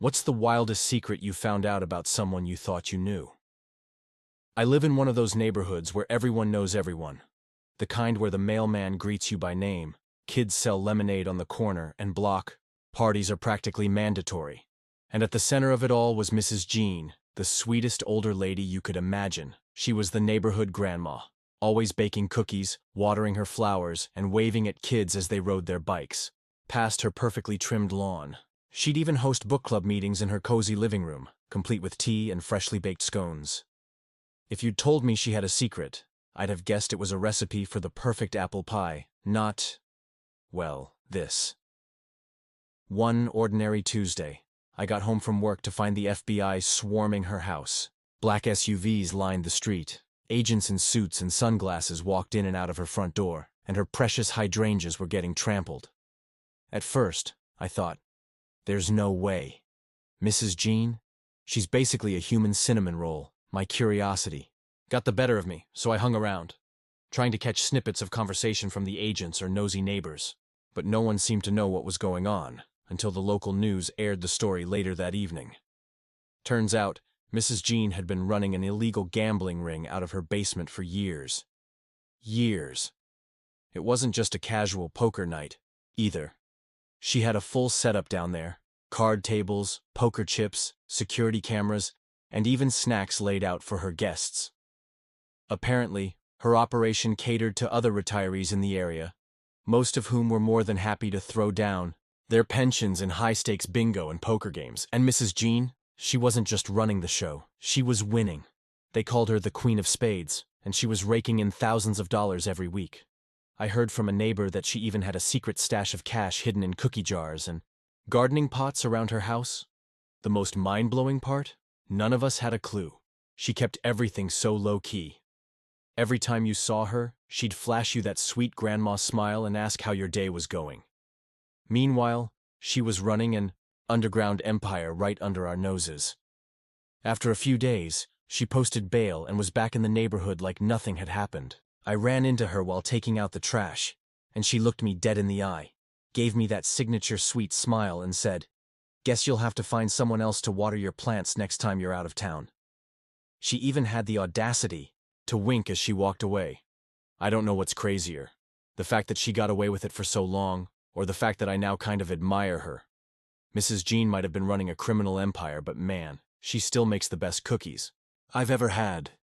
What's the wildest secret you found out about someone you thought you knew? I live in one of those neighborhoods where everyone knows everyone. The kind where the mailman greets you by name, kids sell lemonade on the corner and block, parties are practically mandatory. And at the center of it all was Mrs. Jean, the sweetest older lady you could imagine. She was the neighborhood grandma, always baking cookies, watering her flowers, and waving at kids as they rode their bikes. Past her perfectly trimmed lawn. She'd even host book club meetings in her cozy living room, complete with tea and freshly baked scones. If you'd told me she had a secret, I'd have guessed it was a recipe for the perfect apple pie, not, well, this. One ordinary Tuesday, I got home from work to find the FBI swarming her house. Black SUVs lined the street. Agents in suits and sunglasses walked in and out of her front door, and her precious hydrangeas were getting trampled. At first, I thought, there's no way. Mrs. Jean? She's basically a human cinnamon roll. My curiosity got the better of me, so I hung around, trying to catch snippets of conversation from the agents or nosy neighbors. But no one seemed to know what was going on, until the local news aired the story later that evening. Turns out, Mrs. Jean had been running an illegal gambling ring out of her basement for years. Years. It wasn't just a casual poker night, either. She had a full setup down there, card tables, poker chips, security cameras, and even snacks laid out for her guests. Apparently, her operation catered to other retirees in the area, most of whom were more than happy to throw down their pensions in high-stakes bingo and poker games. And Mrs. Jean, she wasn't just running the show, she was winning. They called her the Queen of Spades, and she was raking in thousands of dollars every week. I heard from a neighbor that she even had a secret stash of cash hidden in cookie jars and gardening pots around her house. The most mind-blowing part? None of us had a clue. She kept everything so low-key. Every time you saw her, she'd flash you that sweet grandma smile and ask how your day was going. Meanwhile, she was running an underground empire right under our noses. After a few days, she posted bail and was back in the neighborhood like nothing had happened. I ran into her while taking out the trash, and she looked me dead in the eye, gave me that signature sweet smile and said, "Guess you'll have to find someone else to water your plants next time you're out of town." She even had the audacity to wink as she walked away. I don't know what's crazier, the fact that she got away with it for so long, or the fact that I now kind of admire her. Mrs. Jean might have been running a criminal empire, but man, she still makes the best cookies I've ever had.